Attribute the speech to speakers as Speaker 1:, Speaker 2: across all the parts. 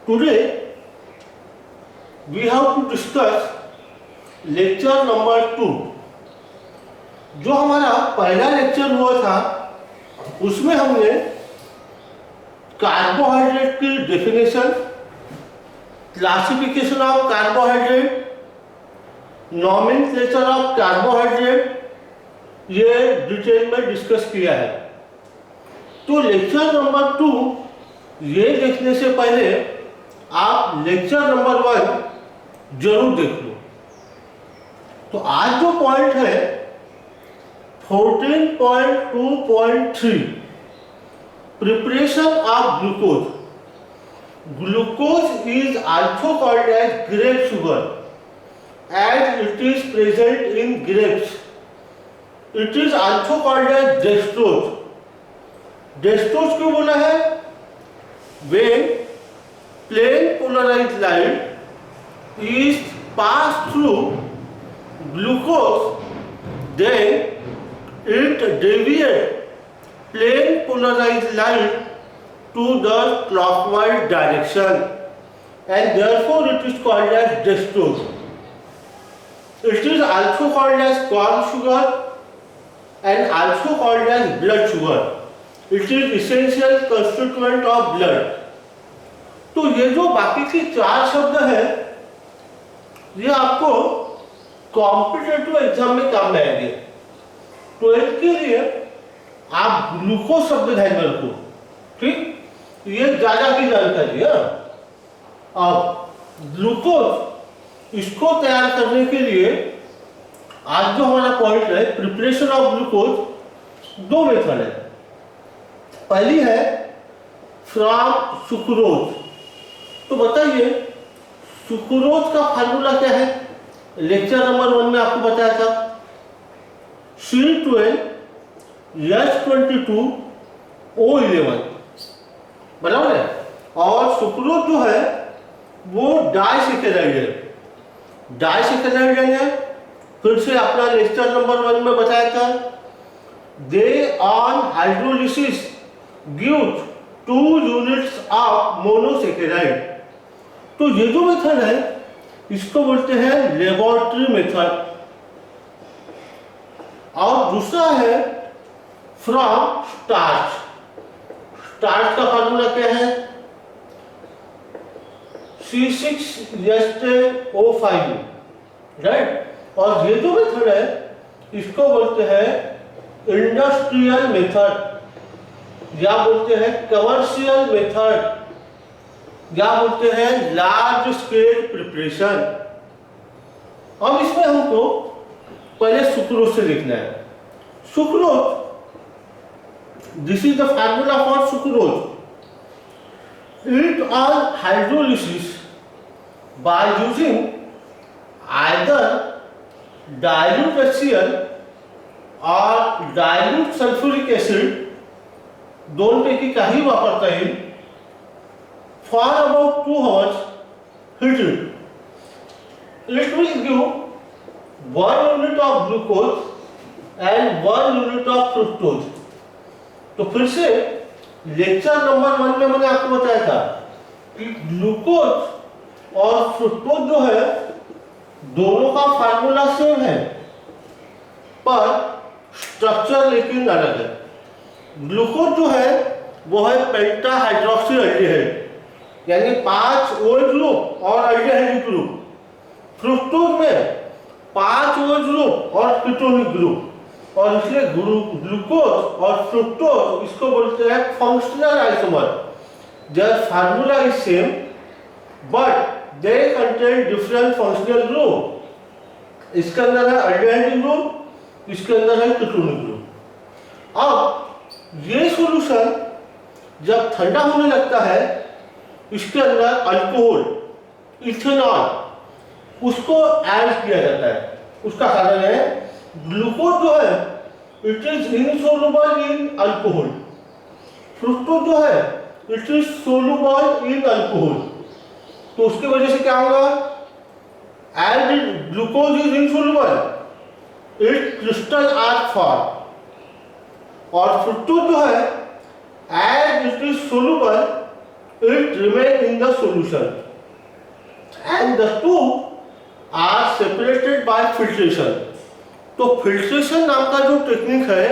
Speaker 1: Today we have to discuss lecture number 2। जो हमारा पहला लेक्चर हुआ था उसमें हमने कार्बोहाइड्रेट की definition, classification of carbohydrate, nomenclature of carbohydrate ये डिटेल में डिस्कस किया है। तो लेक्चर नंबर 2 ये देखने से पहले आप लेक्चर नंबर 1 जरूर देख लो। तो आज जो पॉइंट है 14.2.3 preparation of glucose. Glucose is also called as grape sugar as it is present in grapes. It is also called as dextrose. Dextrose क्यों बोला है? When plain polarized light is passed through glucose, then it deviates plain polarized light to the clockwise direction, and therefore it is called as dextrose. It is also called as corn sugar and also called as blood sugar. It is essential constituent of blood. तो ये जो बाकी के 4 शब्द हैं ये आपको competitive exam में काम में आएंगे। तो इसके लिए आप ग्लूकोज शब्द ध्यान में रखो, ठीक? ये ज्यादा की जानकारी है। अब ग्लूकोज इसको तैयार करने के लिए आज जो हमारा पॉइंट है प्रिपरेशन ऑफ ग्लूकोज, 2 मेथड है। पहली है फ्रॉम सुक्रोज। तो बताइए सुक्रोज का फार्मूला क्या है? लेक्चर नंबर 1 में आपको बताया था C12H22O11 बराबर है। और सुक्रोज जो है वो डाइसैकेराइड है। डाइसैकेराइड है, फिर से अपना लेक्चर नंबर 1 में बताया था they on hydrolysis gives 2 units of monosaccharide. तो ये जो मेथड है इसको बोलते हैं लेबोरेटरी मेथड। और दूसरा है फ्रॉम स्टार्च। स्टार्च का फार्मूला क्या है? C6H10O5, right. और ये जो मेथड है इसको बोलते हैं इंडस्ट्रियल मेथड, या बोलते हैं कमर्शियल मेथड, या बोलते हैं लार्ज स्केल प्रिपरेशन। अब इसमें हमको पहले सुक्रोज से देखना है। Sucrose, this is the formula for sucrose. It on hydrolysis by using either dilute HCl or dilute sulfuric acid, दोनपैकी काही वापरता येईल, for about 2 hours heated. It will give 1 unit of glucose and 1 unit of fructose. तो फिर से lecture number 1 में मैंने आपको बताया था कि ग्लूकोज और फ्रुक्टोज जो है दोनों का फार्मूला सेम है पर स्ट्रक्चर लेकिन अलग है। ग्लूकोज जो है वो है पेंटा हाइड्रोक्सी एल्डिहाइड, यानी 5 OH ग्रुप और एल्डिहाइड ग्रुप। फ्रुक्टोज में 5 OH ग्रुप और कीटोनिक ग्रुप। और इसलिए ग्लूकोज और फ्रुक्टोज इसको बोलते हैं functional isomer. Their formula is same but they contain different functional group. इसके अंदर है एल्डिहाइड ग्रुप, इसके अंदर है कीटोनिक ग्रुप। अब ये सॉल्यूशन जब ठंडा होने लगता है इसके अंदर अल्कोहल, इथेनॉल उसको ऐड किया जाता है। उसका कारण है ग्लूकोज जो है it is insoluble in alcohol, fructose जो है it is soluble in alcohol. तो उसकी वजह से क्या होगा? As glucose is insoluble it crystal are form, और फ्रुक्टोज जो है as it is soluble, it remains in the solution, and the two are separated by filtration. तो फिल्ट्रेशन नाम का जो टेक्निक है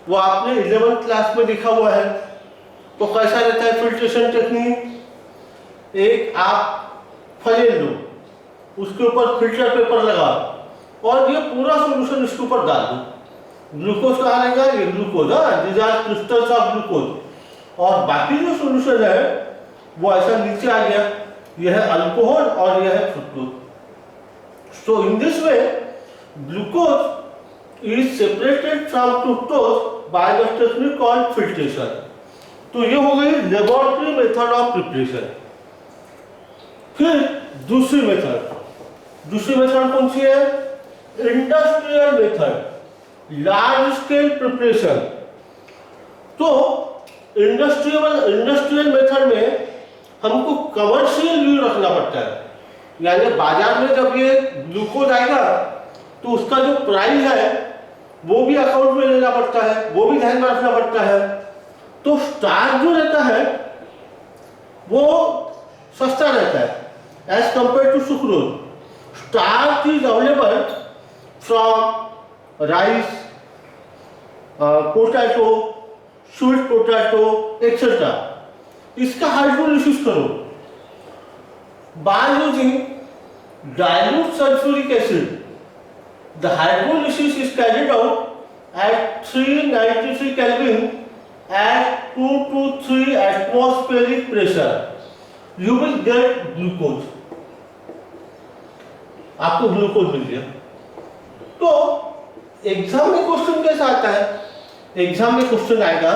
Speaker 1: वो आपने 11th क्लास में देखा हुआ है। तो कैसा रहता है फिल्ट्रेशन टेक्निक? एक आप फलेल लो, उसके ऊपर फिल्टर पेपर लगाओ और ये पूरा सॉल्यूशन इसके ऊपर डाल दो। ग्लूकोज कहाँ रहेगा? ये glucose, these are crystals of glucose. और बाकी जो सॉल्यूशन है वो ऐसा नीचे आ गया, यह है अल्कोहल और यह है fructose. So in this way glucose is separated from fructose by the technique called filtration. तो ये हो गई लेबोरेटरी मेथड ऑफ प्रिपरेशन। फिर दूसरी मेथड कौन सी है? Industrial method, large scale preparation. तो इंडस्ट्रियल मेथड में हमको कमर्शियल व्यू रखना पड़ता है, यानी बाजार में जब ये ग्लूकोज आएगा तो उसका जो प्राइस है वो भी अकाउंट में लेना पड़ता है, वो भी ध्यान में रखना पड़ता है। तो स्टार्च जो रहता है वो सस्ता रहता है as compare to sucrose. Starch is available from rice, potato, sweet potato etcetera. इसका हाइड्रोलिसिस करो by using dilute sulphuric acid. The hydrolysis is carried out at 393 kelvin at 2 to 3 atmospheric pressure. You will get glucose. आपको glucose मिल गया। तो exam में question कैसा आता है? Exam में क्वेश्चन आएगा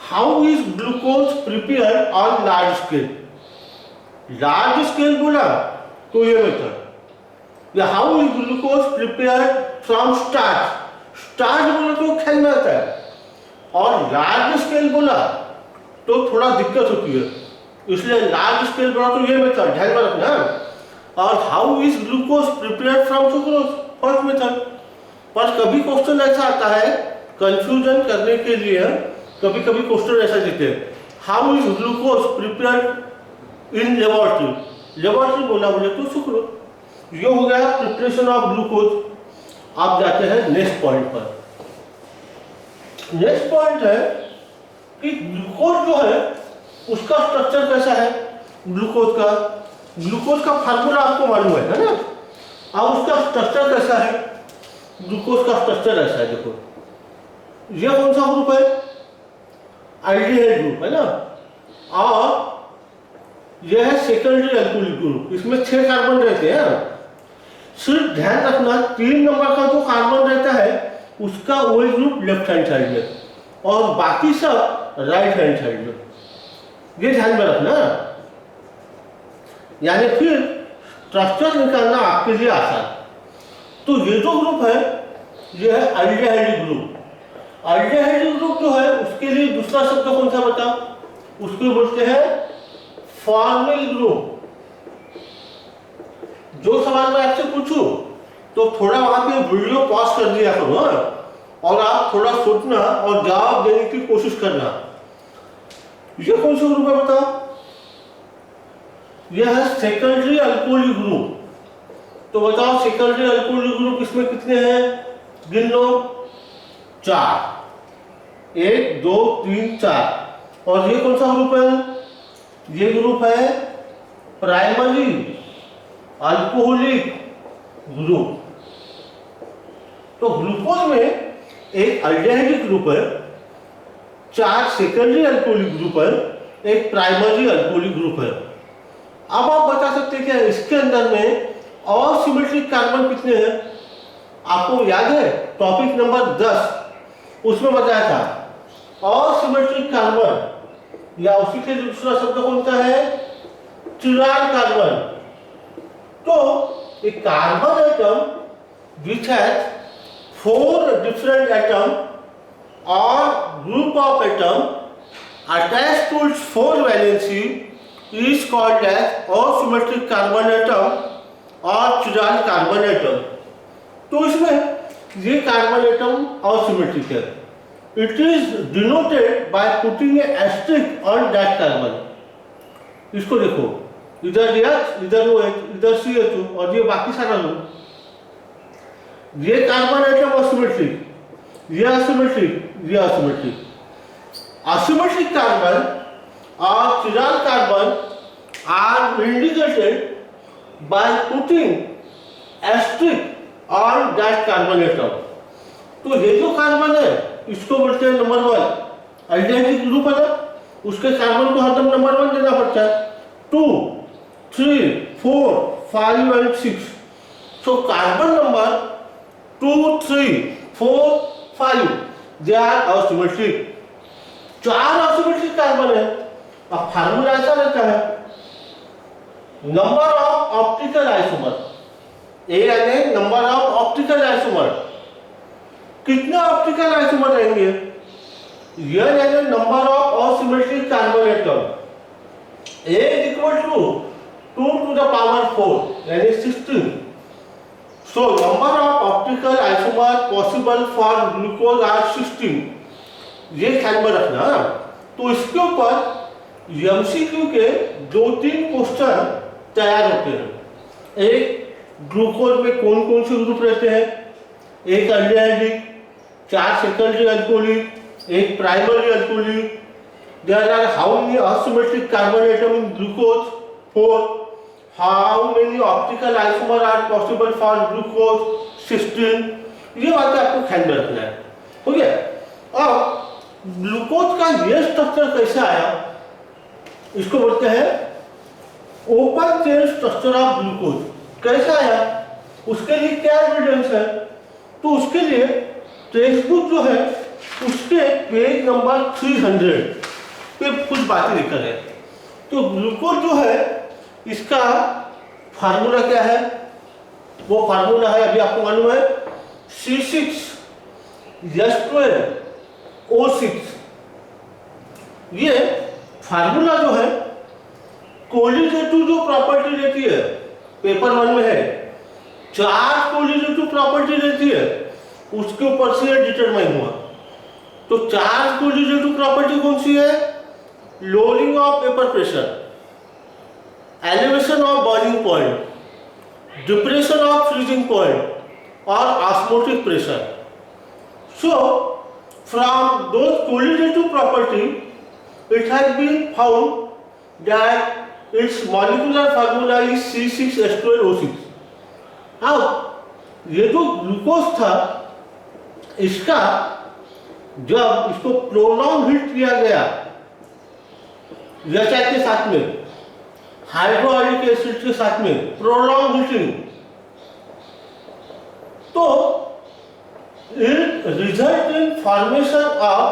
Speaker 1: how is glucose prepared on large scale. Large scale बोला तो ये मेथड, या how is glucose prepared from starch. Starch बोला तो ख्याल में आता है, और लार्ज स्केल बोला तो थोड़ा दिक्कत होती है, इसलिए लार्ज स्केल बोला तो ये मेथड ध्यान में रखना। और how is glucose prepared from sucrose, first method. पर कभी क्वेश्चन ऐसा आता है कंफ्यूजन करने के लिए, कभी कभी क्वेश्चन ऐसा देते हैं how is glucose prepared in laboratory. Laboratory बोले तो सुक्रोज। ये हो गया प्रिपरेशन ऑफ ग्लूकोज। आप जाते हैं नेक्स्ट पॉइंट पर। नेक्स्ट पॉइंट है कि ग्लूकोज जो है उसका स्ट्रक्चर कैसा है। ग्लूकोज का फार्मूला आपको मालूम है ना। अब उसका स्ट्रक्चर कैसा है? ग्लूकोज का स्ट्रक्चर ऐसा है, देखो ये कौन सा ग्रुप है? एल्डिहाइड ग्रुप है ना, और यह है सेकेंडरी अल्कोहलिक ग्रुप। इसमें 6 कार्बन रहते हैं। सिर्फ ध्यान रखना 3 नंबर का जो कार्बन रहता है उसका OH group left hand side में और बाकी सब राइट हैंड साइड में, ये ध्यान में रखना। यानी फिर स्ट्रक्चर निकालना आपके लिए आसान। तो ये जो ग्रुप है ये है एल्डिहाइड ग्रुप। एल्डिहाइड ग्रुप जो है उसके लिए दूसरा शब्द कौन सा बताओ? उसको बोलते हैं फॉर्मिल ग्रुप। जो सवाल मैं आपसे पूछूं तो थोड़ा वहां पे वीडियो पॉज कर दिया करो और आप थोड़ा सोचना और जवाब देने की कोशिश करना। ये कौन सा ग्रुप है बताओ? यह है सेकेंडरी अल्कोहलिक ग्रुप। तो बताओ सेकेंडरी अल्कोहलिक ग्रुप इसमें कितने हैं? गिन लो, 4, 1 2 3 4। और ये कौन सा ग्रुप है? ये ग्रुप है प्राइमरी अल्कोहलिक ग्रुप। तो ग्लूकोज में एक एल्डिहाइड ग्रुप है, 4 सेकेंडरी अल्कोहलिक ग्रुप है, एक प्राइमरी अल्कोहलिक ग्रुप है। अब आप बता सकते हैं क्या इसके अंदर में और सिमेट्रिक कार्बन कितने हैं? आपको याद है टॉपिक नंबर 10 उसमें बताया था और सिमेट्रिक कार्बन, या उसी के दूसरा शब्द कौन सा है? चिराल कार्बन। तो एक carbon atom which has 4 different atom or group of atom attached to its 4 valency is called as asymmetric carbon atom और चिराल कार्बन एटम। तो इसमें ये कार्बन एटम असिमेट्रिक है it is denoted by putting a asterisk on that carbon. इसको देखो, इधर H, इधर O H, इधर CH2 और ये बाकी सारा लोग। ये कार्बन एटम असिमेट्रिक, ये असिमेट्रिक, ये asymmetric. Asymmetric carbon or chiral carbon are indicated by putting asterisk on that carbon atom। तो ये जो कार्बन है इसको बोलते हैं नंबर 1, अल्डेहाइड ग्रुप है ना, उसके कार्बन को हरदम नंबर 1 देना पड़ता है। 2, 3, 4, 5 and 6। so carbon number 2, 3, 4, 5 they are asymmetric। 4 asymmetric carbon है। अब फार्मूला ऐसा रहता है, number of optical isomer, A यानी नंबर ऑफ ऑप्टिकल आइसोमर। कितने ऑप्टिकल आइसोमर रहेंगे? ये यानी number of asymmetric carbon atom. A is equal to 2 to the power 4 यानी 16। So number of optical isomer possible for glucose are 16। ये ख्याल में रखना। तो इसके ऊपर MCQ के 2-3 क्वेश्चन तैयार होते हैं। एक, ग्लूकोज में कौन कौन से ग्रुप रहते हैं? एक अल्डेहाइडिक, 4 सेकेंडरी अल्कोहलिक, एक primary alcoholic. There are how many asymmetric carbon atom in glucose? 4। How many optical isomer are possible for glucose? 16। ये बातें आपको ख्याल में रखना है। हो गया। अब ग्लूकोज का ये स्ट्रक्चर कैसे आया, इसको बोलते हैं open chain structure of glucose. कैसे आया, उसके लिए क्या एविडेंस है? तो उसके लिए टेक्स्ट बुक जो है उसके पेज नंबर 300 पे कुछ बातें लिखा है। तो ग्लूकोज जो है इसका फार्मूला क्या है? वो फार्मूला है, अभी आपको मालूम है, C6H12O6। ये फार्मूला जो है कोलिगेटिव जो प्रॉपर्टी रहती है, पेपर 1 में है, 4 कोलिगेटिव प्रॉपर्टी रहती है, उसके ऊपर से डिटरमाइन हुआ। तो 4 कोलिगेटिव प्रॉपर्टी कौन सी है? Lowering of vapour pressure, elevation of boiling point, depression of freezing point और osmotic pressure. So from those colligative property it has been found that its molecular formula is C6H12O6। अब ये जो glucose था इसका जब इसको प्रोलॉन्ग हीट किया गया HI के साथ में, हाइड्रोक्लोरिक एसिड के साथ में प्रोलॉन्ग हीटिंग, तो it result in formation of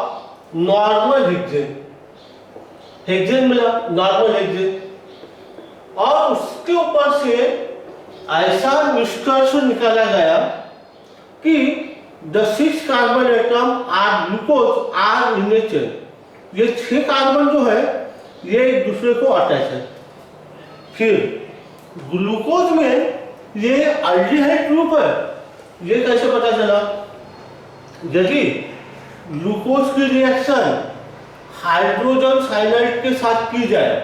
Speaker 1: normal hexane. Hexane मिला, नॉर्मल हेक्सेन। और उसके ऊपर से ऐसा निष्कर्ष निकाला गया कि the 6 carbon atom are glucose are in nature. ये 6 कार्बन जो है ये एक दूसरे को अटैच है। फिर ग्लूकोज में ये अल्डिहाइड ग्रुप है, ये कैसे पता चला? यदि ग्लूकोज की रिएक्शन हाइड्रोजन साइनाइड के साथ की जाए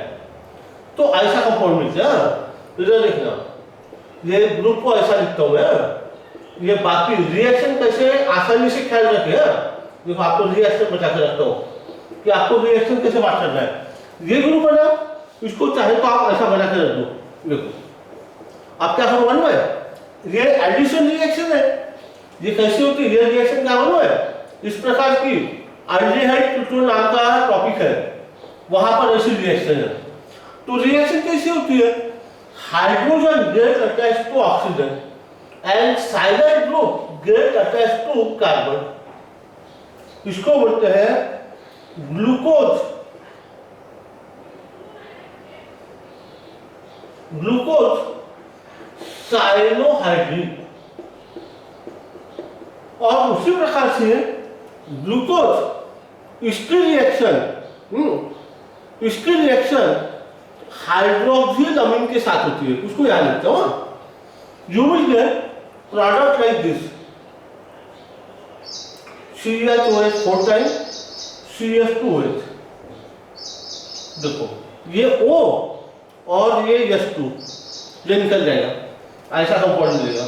Speaker 1: तो ऐसा कंपाउंड मिलता है। इधर देखना, ये ग्रुप को ऐसा लिखता हूं मैं। ये बाकी रिएक्शन कैसे आसानी से ख्याल रखे। देखो आपको रिएक्शन बता के रखता हूँ कि आपको रिएक्शन कैसे बात करना है। ये ग्रुप है ना, इसको चाहे तो आप ऐसा बना के रख दो। देखो आप क्या मालूम है, ये एडिशन रिएक्शन है। ये कैसी होती है? ये रिएक्शन क्या मालूम है? इस प्रकार की अल्डिहाइड कीटोन नाम का टॉपिक है, वहां पर ऐसी रिएक्शन है। तो रिएक्शन कैसी होती है? Hydrogen get attach to oxygen and cyanide group get attach to carbon. इसको बोलते हैं ग्लूकोज साइनोहाइड्रिन। और उसी प्रकार से ग्लूकोज इसकी रिएक्शन हाइड्रोक्सिल अमीन के साथ होती है। उसको याद रखता हूं। You will get product like this CHOH 4 time CH2OH। देखो ये O और ये H2 ये निकल जाएगा, ऐसा कंपाउंड मिलेगा।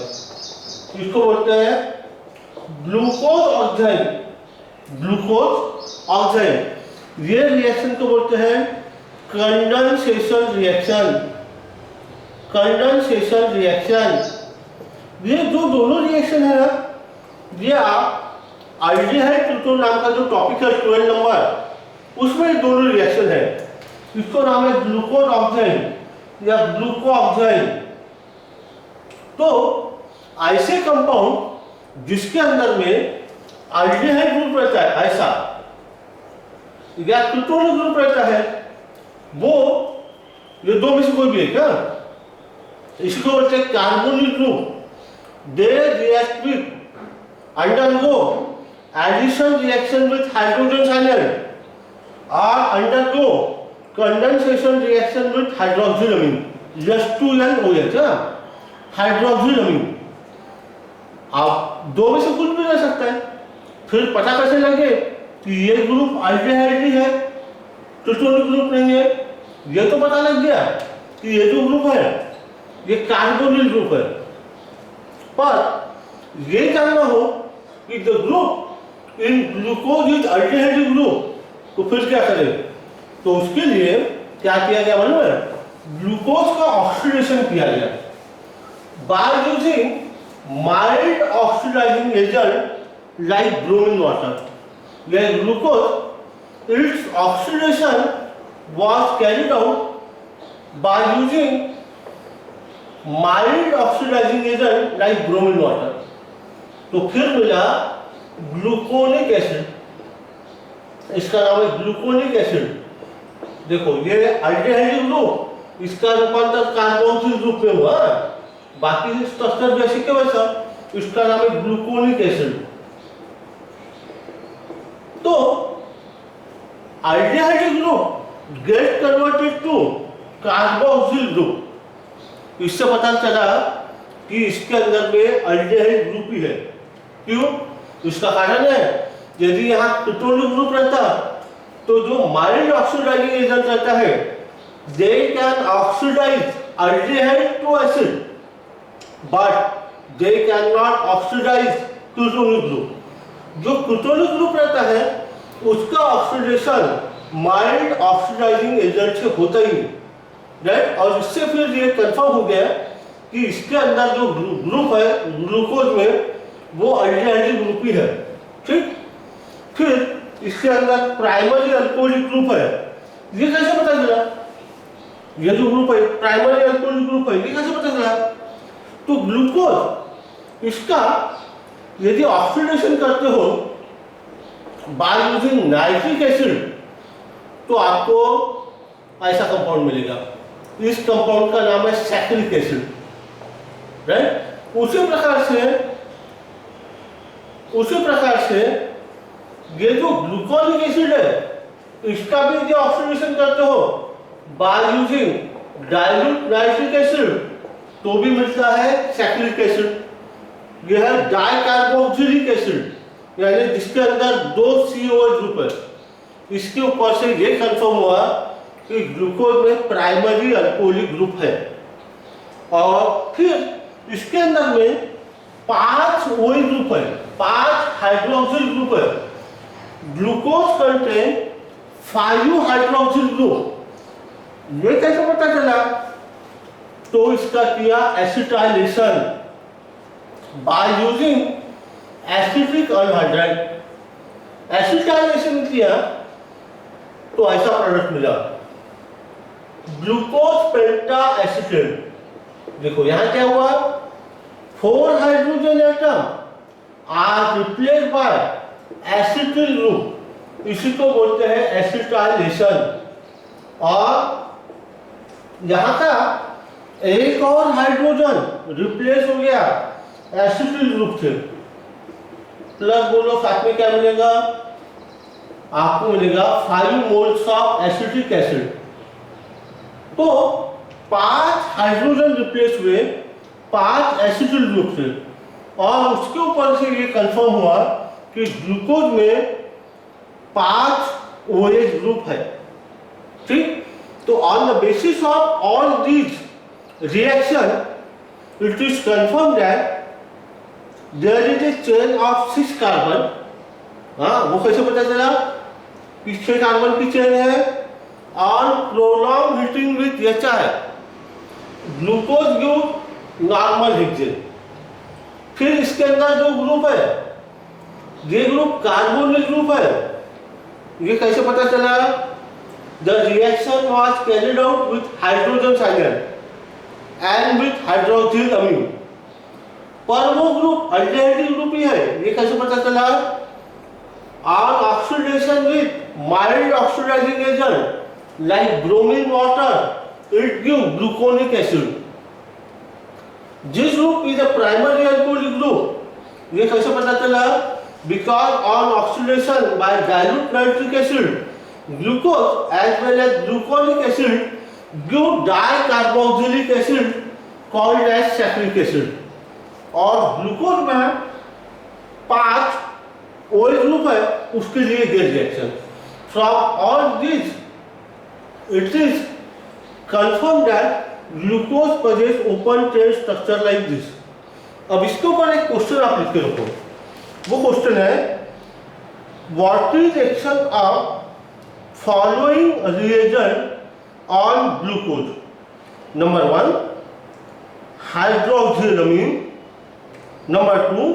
Speaker 1: इसको बोलते हैं ग्लूकोज ऑक्साइड। ग्लूकोज ऑक्साइड ये रिएक्शन को बोलते हैं कंडेंसेशन रिएक्शन। कंडेंसेशन रिएक्शन, ये जो दोनों रिएक्शन है ना, ये अल्डिहाइड कीटोन नाम का जो टॉपिक है 12 नंबर, उसमें दोनों रिएक्शन है। इसको नाम है ग्लूकोज ऑक्साइड या ग्लूको ऑक्साइड। तो ऐसे कंपाउंड जिसके अंदर में अल्डिहाइड ग्रुप रहता है ऐसा या कीटोन ग्रुप रहता है, वो ये दो में से कोई भी है क्या, इसको बोलते हैं carbonyl group. They react with undergo addition reaction with hydrogen ion और undergo condensation reaction with hydroxylamine H2NOH hydroxylamine. आप दो में से कुछ भी रह सकता है। फिर पता कैसे लगे कि ये ग्रुप अल्डिहाइड ही है, कीटोनिक ग्रुप नहीं है? ये तो पता लग गया कि ये जो ग्रुप है ये कार्बोनिल ग्रुप है। पर ये जानना हो कि the group in glucose is aldehyde group, तो फिर क्या करें? तो उसके लिए क्या किया गया मालूम है? ग्लूकोज का ऑक्सीडेशन किया गया by using mild oxidising agent like bromine water. यह glucose its oxidation was carried out by using mild oxidizing agent like bromine water। तो फिर मिला ग्लूकोनिक एसिड। इसका नाम है ग्लूकोनिक एसिड। देखो ये अल्डिहाइड ग्रुप, इसका रूपांतर कार्बोक्सिल ग्रुप में हुआ, बाकी स्ट्रक्चर जैसे के वैसा, इसका नाम है ग्लूकोनिक एसिड। तो aldehyde group get converted to carboxyl group. इससे पता चला कि इसके अंदर में अल्डिहाइड ग्रुप ही है। क्यों? इसका कारण है यदि यहाँ कीटोनिक ग्रुप रहता तो जो माइल्ड ऑक्सीडाइजिंग एजेंट रहता है they can oxidise aldehyde to acid but they can not oxidise ketonic group. जो कीटोनिक ग्रुप रहता है उसका ऑक्सीडेशन माइल्ड ऑक्सीडाइजिंग एजेंट से होता ही राइट। और इससे फिर ये कंफर्म हो गया कि इसके अंदर जो ग्रुप है ग्लूकोज में वो अल्डिहाइड ग्रुप ही है। ठीक, फिर इसके अंदर प्राइमरी अल्कोहलिक ग्रुप है। ये कैसे पता चला? ये जो ग्रुप है प्राइमरी अल्कोहलिक ग्रुप है, ये कैसे पता चला? तो ग्लूकोज इसका यदि ऑक्सीडेशन करते हो बाय यूजिंग नाइट्रिक एसिड तो आपको ऐसा कंपाउंड मिलेगा। इस कंपाउंड का नाम है सैक्रिक एसिड राइट। उसी प्रकार से ये जो ग्लूकोनिक एसिड है इसका भी यदि ऑक्सीडेशन करते हो bye using dilute nitric acid तो भी मिलता है सैक्रिक एसिड। यह है डाइकार्बोक्सिलिक एसिड यानी जिसके अंदर दो COH ग्रुप है। इसके ऊपर से ये कंफर्म हुआ कि ग्लूकोज में प्राइमरी अल्कोहलिक ग्रुप है। और फिर इसके अंदर में 5 OH ग्रुप है, 5 हाइड्रोक्सिल ग्रुप है। Glucose contain 5 hydroxyl group. ये कैसे पता चला? तो इसका किया acetylation by using acetic anhydride. Acetylation किया तो ऐसा प्रोडक्ट मिला ग्लूकोज पेंटा एसिटेट। देखो यहां क्या हुआ, 4 hydrogen atom are replace by acetyl group, इसी को बोलते हैं एसिटाइलेशन। और यहां का एक और हाइड्रोजन रिप्लेस हो गया एसिटिल ग्रुप से। प्लस बोलो साथ में क्या मिलेगा आपको? मिलेगा 5 मोल्स ऑफ एसिटिक एसिड। तो 5 हाइड्रोजन रिप्लेस हुए 5 एसिटिल ग्रुप से। और उसके ऊपर से ये कंफर्म हुआ कि ग्लूकोज में 5 OH ग्रुप है, ठीक। तो on the basis of all these reaction it is confirm that there is a chain of 6 carbon. हाँ, वो कैसे पता चला कि 6 कार्बन की चेन है? On prolong heating with HI glucose give normal hexane. फिर इसके अंदर जो ग्रुप है ये ग्रुप कार्बोनिल ग्रुप है। ये कैसे पता चला? The reaction was carried out with hydrogen ion and with hydroxyl amine. पर वो ग्रुप अल्डिहाइड ग्रुप ही है। ये कैसे पता चला? On oxidation with mild oxidising agent like bromine water it give gluconic acid. This group is a primary alcoholic group. ये कैसे पता चला? Because on oxidation by dilute nitric acid, glucose as well as gluconic acid give dicarboxylic acid called as saccharic acid. और glucose में 5 OH group है, उसके लिए ये reaction. From all this, it is confirmed that glucose possess open chain structure like this। अब इसके ऊपर एक क्वेश्चन आप लिख के रखो। वो क्वेश्चन है what is action of following reagent on glucose. Number 1 hydroxylamine, number 2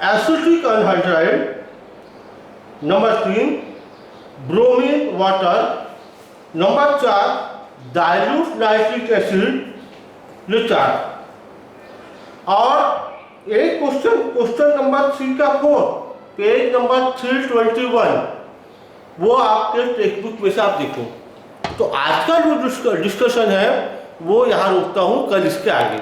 Speaker 1: acetic anhydride, number 3 bromine water, number 4 dilute nitric acid. ये 4। और एक क्वेश्चन नंबर 3 का 4 पेज नंबर 321 वो आपके टेक्स्ट बुक में से आप देखो। तो आज का जो डिस्कशन है वो यहाँ रोकता हूँ, कल इसके आगे।